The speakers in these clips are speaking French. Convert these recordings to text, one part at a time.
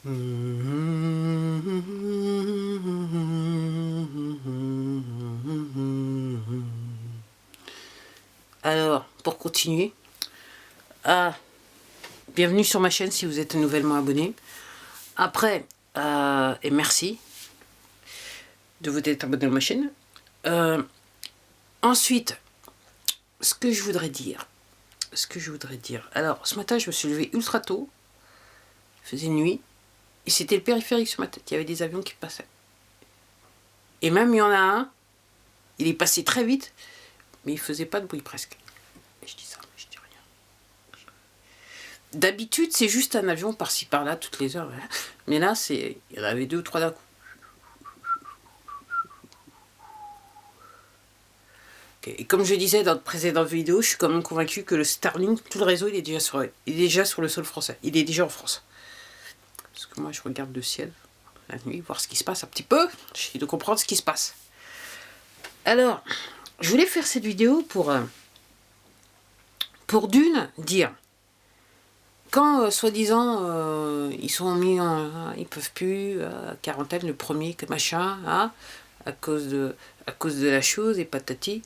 Alors, pour continuer, bienvenue sur ma chaîne si vous êtes nouvellement abonné. Après, et merci de vous être abonné à ma chaîne. Ensuite, ce que je voudrais dire. Alors, ce matin, je me suis levé ultra tôt. Il faisait nuit. Et c'était le périphérique sur ma tête. Il y avait des avions qui passaient. Et même, il y en a un. Il est passé très vite. Mais il faisait pas de bruit presque. Et je dis ça, mais je dis rien. D'habitude, c'est juste un avion par-ci par-là toutes les heures. Mais là, il y en avait 2 ou 3 d'un coup. Et comme je disais dans de précédentes vidéos, je suis quand même convaincu que le Starlink, tout le réseau, il est déjà sur le sol français. Il est déjà en France. Parce que moi, je regarde le ciel la nuit, voir ce qui se passe un petit peu. J'essaie de comprendre ce qui se passe. Alors, je voulais faire cette vidéo pour d'une, dire, quand soi-disant ils sont mis ils peuvent plus, quarantaine, le premier, que machin, hein, à cause de la chose, et patati.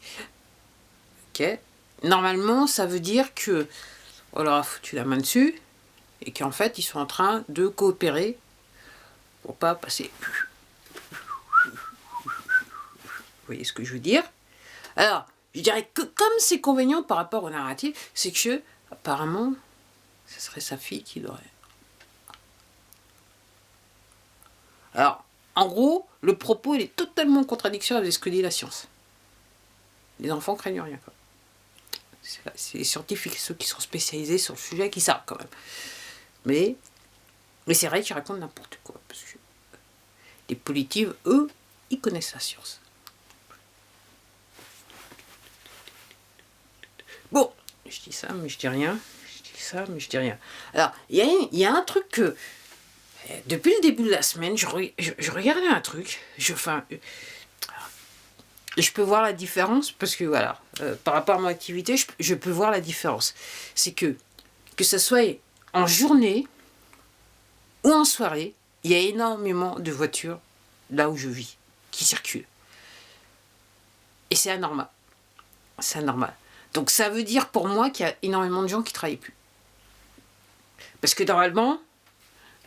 Ok. Normalement, ça veut dire que on leur a foutu la main dessus, et qu'en fait, ils sont en train de coopérer pour pas passer. Vous voyez ce que je veux dire? Alors, je dirais que comme c'est convénient par rapport au narratif, c'est que, apparemment, ce serait sa fille qui l'aurait. Alors, en gros, le propos, il est totalement en contradiction avec ce que dit la science. Les enfants craignent rien, quoi. C'est les scientifiques, ceux qui sont spécialisés sur le sujet, qui savent quand même. Mais c'est vrai qu'ils racontent n'importe quoi. Parce que les politiques, eux, ils connaissent la science. Bon, je dis ça, mais je dis rien. Je dis ça, mais je dis rien. Alors, il y a un truc que... Depuis le début de la semaine, je regardais un truc. Je peux voir la différence, parce que voilà, par rapport à mon activité, je peux voir la différence. C'est que ce soit en journée ou en soirée, il y a énormément de voitures là où je vis, qui circulent. Et c'est anormal. C'est anormal. Donc ça veut dire pour moi qu'il y a énormément de gens qui ne travaillent plus. Parce que normalement,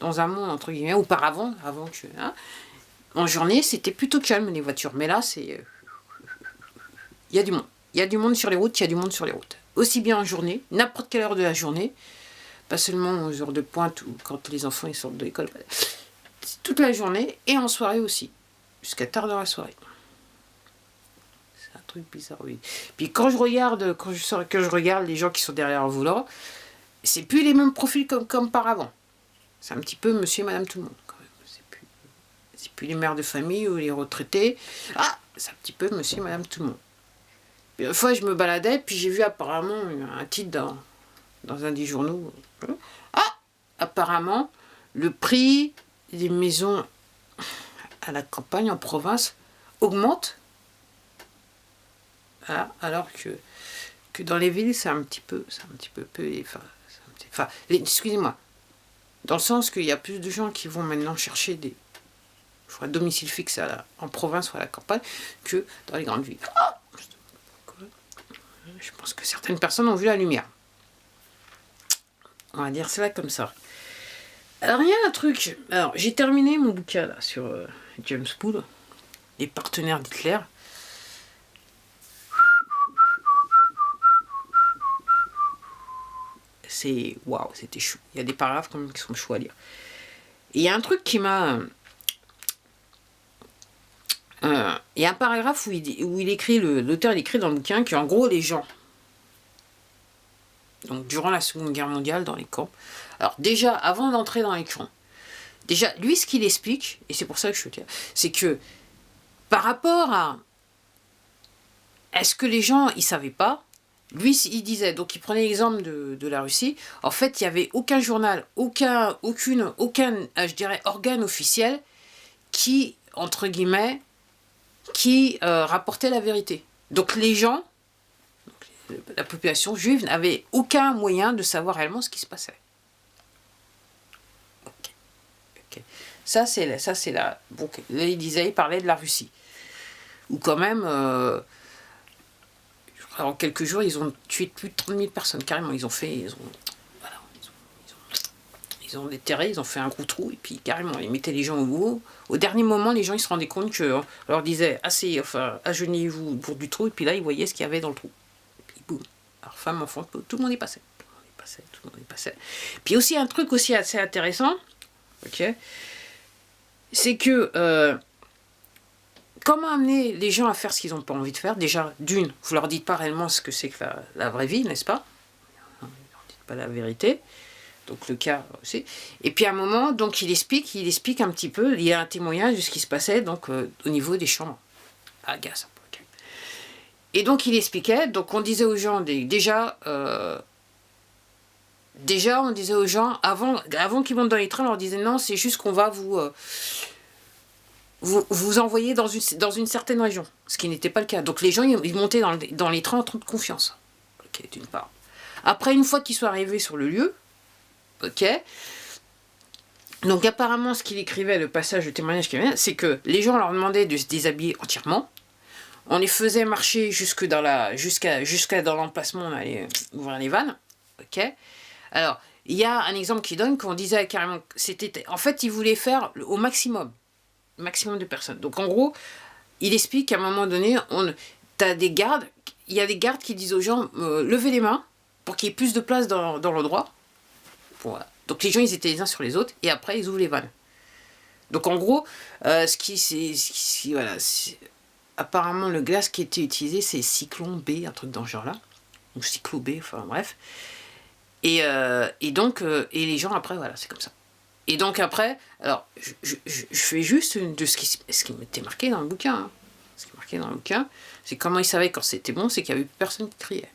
dans un monde, entre guillemets, auparavant, avant que... Hein, en journée, c'était plutôt calme les voitures. Mais là, c'est... Il y a du monde. Il y a du monde sur les routes, il y a du monde sur les routes. Aussi bien en journée, n'importe quelle heure de la journée, pas seulement aux heures de pointe ou quand les enfants ils sortent de l'école. Toute la journée et en soirée aussi, jusqu'à tard dans la soirée. C'est un truc bizarre, oui. Puis quand je regarde les gens qui sont derrière le volant, c'est plus les mêmes profils comme par avant. C'est un petit peu monsieur et madame tout le monde, quand même. C'est plus les mères de famille ou les retraités. Ah, c'est un petit peu monsieur et madame tout le monde. Une fois, je me baladais, puis j'ai vu apparemment un titre dans un des journaux. Ah, apparemment, le prix des maisons à la campagne, en province, augmente. Voilà, alors que dans les villes, c'est un petit peu peu... excusez-moi. Dans le sens qu'il y a plus de gens qui vont maintenant chercher des domiciles fixes en province ou à la campagne que dans les grandes villes. Ah, je pense que certaines personnes ont vu la lumière. On va dire cela comme ça. Alors, il y a un truc. Alors, j'ai terminé mon bouquin là, sur James Poole, les partenaires d'Hitler. C'est... Waouh, c'était chou. Il y a des paragraphes quand même qui sont chauds à lire. Et il y a un truc qui m'a... il y a un paragraphe où il écrit, l'auteur écrit dans le bouquin qu'en gros les gens, donc durant la Seconde Guerre mondiale dans les camps, alors déjà avant d'entrer dans les camps, déjà lui ce qu'il explique, et c'est pour ça que je veux dire, c'est que par rapport à est-ce que les gens ils savaient pas, lui il disait, donc il prenait l'exemple de la Russie, en fait il n'y avait aucun journal, aucun je dirais organe officiel qui, entre guillemets, rapportait la vérité. Donc les gens, la population juive n'avait aucun moyen de savoir réellement ce qui se passait. Okay. Okay. Ça, c'est là. Bon, là, il parlait de la Russie. Où quand même, en quelques jours, ils ont tué plus de 30 000 personnes, carrément. Ils ont déterré, ils ont fait un gros trou, et puis carrément, ils mettaient les gens au bout. Au dernier moment, les gens, ils se rendaient compte qu'on leur disait, agenouillez-vous au bout du trou, et puis là, ils voyaient ce qu'il y avait dans le trou. Et puis boum. Alors, femmes, enfants, tout le monde y passait. Tout le monde y passait. Puis aussi, un truc aussi assez intéressant, ok, c'est que comment amener les gens à faire ce qu'ils n'ont pas envie de faire? Déjà, d'une, vous leur dites pas réellement ce que c'est que la vraie vie, n'est-ce pas? Vous leur dites pas la vérité. Donc le cas aussi. Et puis à un moment, donc il explique un petit peu, il y a un témoignage de ce qui se passait donc au niveau des chambres à gaz. Okay. Et donc il expliquait, donc on disait aux gens, déjà on disait aux gens, avant qu'ils montent dans les trains, on leur disait non, c'est juste qu'on va vous envoyer dans une certaine région, ce qui n'était pas le cas. Donc les gens, ils montaient dans les trains en toute confiance. Ok, d'une part. Après, une fois qu'ils sont arrivés sur le lieu, ok. Donc apparemment, ce qu'il écrivait, le passage de témoignage qu'il y avait, c'est que les gens leur demandaient de se déshabiller entièrement. On les faisait marcher jusqu'à dans l'emplacement, on allait ouvrir les vannes. Ok. Alors, il y a un exemple qui donne qu'on disait carrément, en fait, ils voulaient faire au maximum de personnes. Donc en gros, il explique qu'à un moment donné, il y a des gardes qui disent aux gens, levez les mains pour qu'il y ait plus de place dans l'endroit. Voilà. Donc les gens, ils étaient les uns sur les autres, et après, ils ouvrent les vannes. Donc en gros, apparemment, le gaz qui était utilisé, c'est Cyclone B, un truc dans ce genre-là. Ou Cyclo B, enfin bref. Et donc, les gens, après, voilà, c'est comme ça. Et donc après, alors, je fais juste de ce qui m'était marqué dans le bouquin. Hein. Ce qui est marqué dans le bouquin, c'est comment ils savaient quand c'était bon, c'est qu'il n'y avait personne qui criait.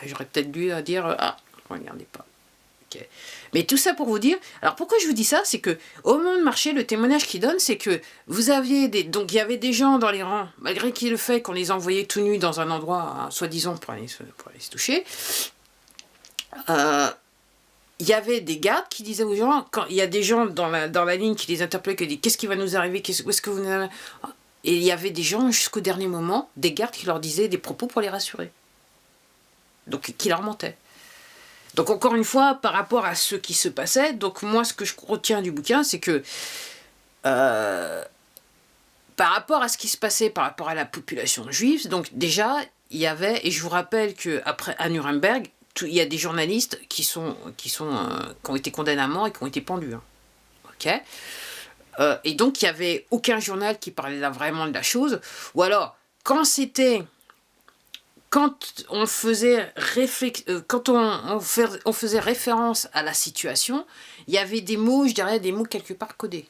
J'aurais peut-être dû dire, regardez pas. Okay. Mais tout ça pour vous dire, alors pourquoi je vous dis ça, c'est que au moment de marcher, le témoignage qu'il donne, c'est que vous aviez donc il y avait des gens dans les rangs, malgré qu'il le fait qu'on les envoyait tout nus dans un endroit, soi-disant pour aller se toucher. Il y avait des gardes qui disaient aux gens, quand il y a des gens dans la ligne qui les interpellaient, qui disaient qu'est-ce qui va nous arriver, où est-ce que vous avez... Et il y avait des gens jusqu'au dernier moment, des gardes qui leur disaient des propos pour les rassurer. Donc qui leur mentaient. Donc encore une fois, par rapport à ce qui se passait, donc moi ce que je retiens du bouquin, c'est que par rapport à ce qui se passait, par rapport à la population juive, donc déjà, il y avait, et je vous rappelle qu'après à Nuremberg, il y a des journalistes qui ont été condamnés à mort et qui ont été pendus. Hein. Ok. Et donc il n'y avait aucun journal qui parlait là vraiment de la chose, ou alors quand on faisait référence à la situation, il y avait des mots, je dirais des mots quelque part codés.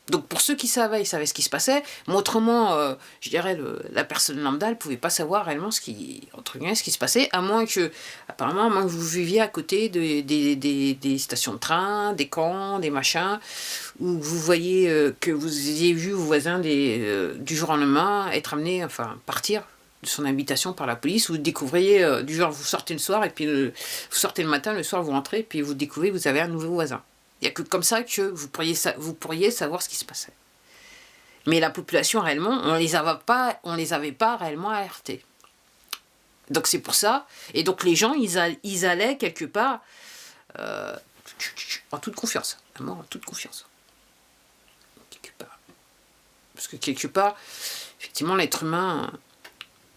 Donc pour ceux qui savaient, ils savaient ce qui se passait, mais autrement, je dirais, la personne lambda ne pouvait pas savoir réellement ce qui se passait, à moins que vous viviez à côté des stations de train, des camps, des machins, où vous voyez que vous ayez vu vos voisins du jour au lendemain être amenés, enfin partir de son habitation par la police, vous découvriez, du genre vous sortez le soir, et puis vous sortez le matin, le soir vous rentrez, puis vous découvrez que vous avez un nouveau voisin. Il n'y a que comme ça que vous pourriez savoir ce qui se passait. Mais la population, réellement, on les avait pas réellement alertés. Donc c'est pour ça. Et donc les gens, ils allaient quelque part en toute confiance. Vraiment en toute confiance. Quelque part. Parce que quelque part, effectivement, l'être humain,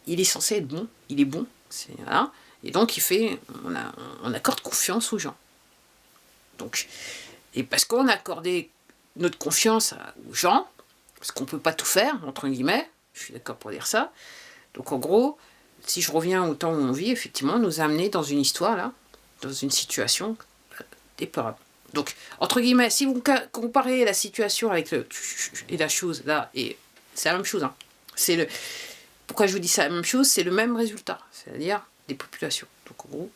il est censé être bon. Il est bon. Voilà. Et donc on accorde confiance aux gens. Donc... Et parce qu'on a accordé notre confiance aux gens, parce qu'on ne peut pas tout faire, entre guillemets, je suis d'accord pour dire ça. Donc en gros, si je reviens au temps où on vit, effectivement, on nous a amenés dans une histoire, là, dans une situation déplorable. Donc, entre guillemets, si vous comparez la situation avec et la chose, là, et c'est la même chose. Hein. Pourquoi je vous dis ça, la même chose, c'est le même résultat, c'est-à-dire des populations. Donc en gros,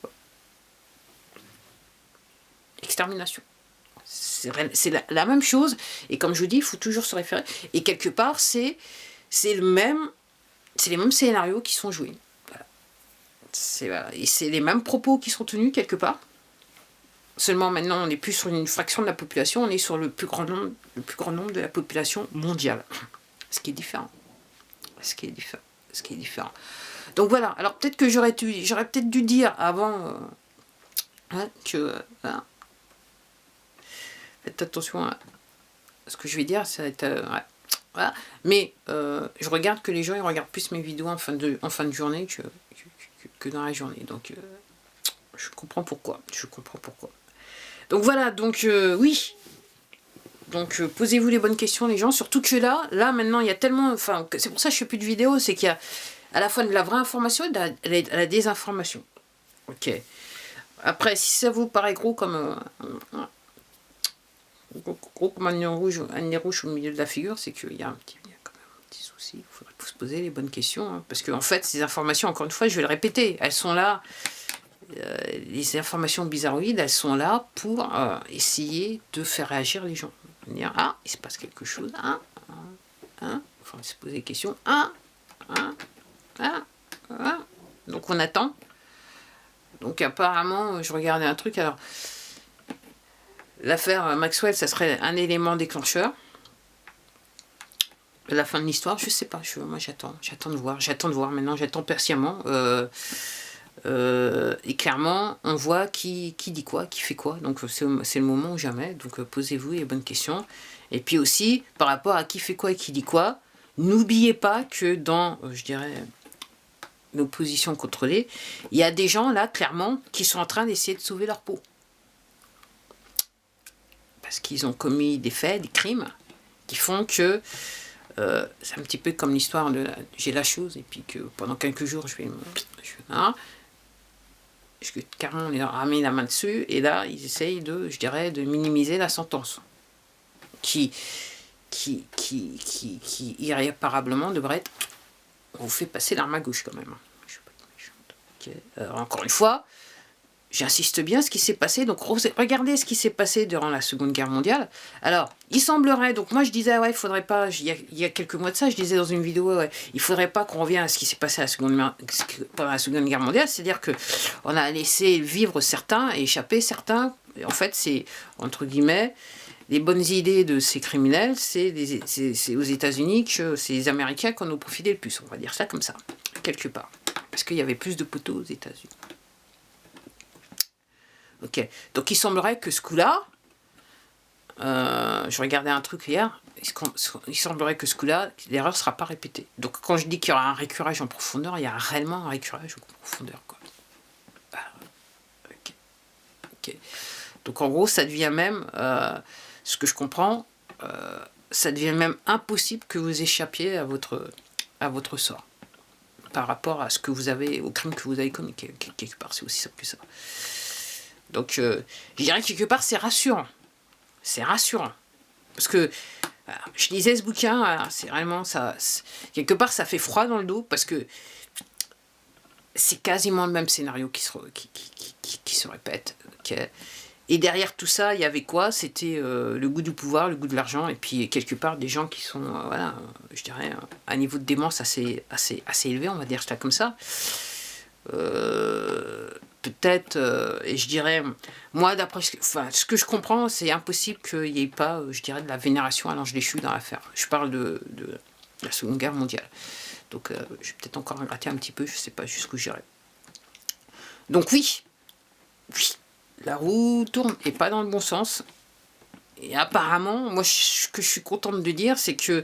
extermination. C'est la même chose, et comme je vous dis, il faut toujours se référer. Et quelque part, c'est les mêmes scénarios qui sont joués. Voilà. Et c'est les mêmes propos qui sont tenus quelque part. Seulement maintenant, on n'est plus sur une fraction de la population, on est sur le plus grand nombre de la population mondiale. Ce qui est différent. Ce qui est différent. Ce qui est différent. Donc voilà, alors peut-être que j'aurais peut-être dû dire avant que... faites attention à ce que je vais dire, ça va être... voilà. Mais je regarde que les gens ils regardent plus mes vidéos en fin de journée que dans la journée. Donc je comprends pourquoi. Je comprends pourquoi. Donc voilà, donc oui. Donc posez-vous les bonnes questions les gens. Surtout que là maintenant il y a tellement... Enfin, c'est pour ça que je fais plus de vidéos, c'est qu'il y a à la fois de la vraie information et de la désinformation. Ok. Après, si ça vous paraît gros comme... gros comme un nez rouge au milieu de la figure, c'est qu'il y a quand même un petit souci. Il faudrait se poser les bonnes questions. Hein, parce qu'en fait, ces informations, encore une fois, je vais le répéter, elles sont là. Les informations bizarroïdes, elles sont là pour essayer de faire réagir les gens. Dire, ah, il se passe quelque chose. Il faut se poser des questions. Donc on attend. Donc apparemment, je regardais un truc, alors... L'affaire Maxwell, ça serait un élément déclencheur. La fin de l'histoire, je sais pas. Moi, j'attends de voir. Maintenant, j'attends patiemment. Et clairement, on voit qui dit quoi, qui fait quoi. Donc, c'est le moment ou jamais. Donc, posez-vous les bonnes questions. Et puis aussi, par rapport à qui fait quoi et qui dit quoi, n'oubliez pas que dans, je dirais, nos positions contrôlées, il y a des gens là, clairement, qui sont en train d'essayer de sauver leur peau. Parce qu'ils ont commis des faits, des crimes, qui font que c'est un petit peu comme l'histoire de j'ai la chose, et puis que pendant quelques jours, carrément, on leur a mis la main dessus, et là, ils essayent de, je dirais, de minimiser la sentence, qui irréparablement devrait être, on vous fait passer l'arme à gauche quand même. Je suis pas méchante. Okay. Alors, encore une fois, j'insiste bien ce qui s'est passé. Donc regardez ce qui s'est passé durant la Seconde Guerre mondiale. Alors, il semblerait, donc moi je disais, ouais, il faudrait pas, il y a quelques mois de ça, je disais dans une vidéo, ouais, il faudrait pas qu'on revienne à ce qui s'est passé pendant la Seconde Guerre mondiale, c'est-à-dire que on a laissé vivre certains et échapper certains. Et en fait, c'est, entre guillemets, les bonnes idées de ces criminels, c'est aux États-Unis que c'est les Américains qui en ont profité le plus, on va dire ça comme ça, quelque part. Parce qu'il y avait plus de poteaux aux États-Unis. Ok, donc il semblerait que ce coup-là, je regardais un truc hier, il semblerait que ce coup-là, l'erreur ne sera pas répétée. Donc quand je dis qu'il y aura un récurage en profondeur, il y a réellement un récurage en profondeur, quoi. Ok. Donc en gros, ça devient même, ce que je comprends, ça devient même impossible que vous échappiez à votre sort. Par rapport à ce que vous avez, au crime que vous avez commis, quelque part, c'est aussi simple que ça. Donc, je dirais que quelque part, c'est rassurant. C'est rassurant. Parce que, je lisais ce bouquin, c'est vraiment ça. Quelque part, ça fait froid dans le dos, parce que c'est quasiment le même scénario qui se répète. Okay. Et derrière tout ça, il y avait quoi? C'était le goût du pouvoir, le goût de l'argent, et puis quelque part, des gens qui sont, voilà, je dirais, à un niveau de démence assez élevé, on va dire ça comme ça. Peut-être, et je dirais, moi d'après ce que je comprends, c'est impossible qu'il n'y ait pas, je dirais, de la vénération à l'ange déchu dans l'affaire. Je parle de la Seconde Guerre mondiale. Donc je vais peut-être encore gratter un petit peu, je ne sais pas jusqu'où j'irai. Donc oui, la roue tourne et pas dans le bon sens. Et apparemment, moi ce que je suis contente de dire, c'est que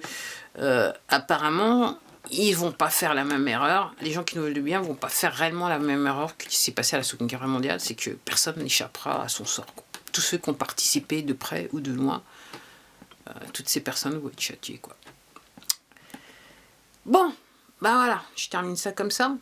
apparemment, ils vont pas faire la même erreur. Les gens qui nous veulent du bien vont pas faire réellement la même erreur qui s'est passée à la Seconde Guerre mondiale. C'est que personne n'échappera à son sort, quoi. Tous ceux qui ont participé de près ou de loin, toutes ces personnes vont être châtiées, quoi. Bon, bah voilà, je termine ça comme ça.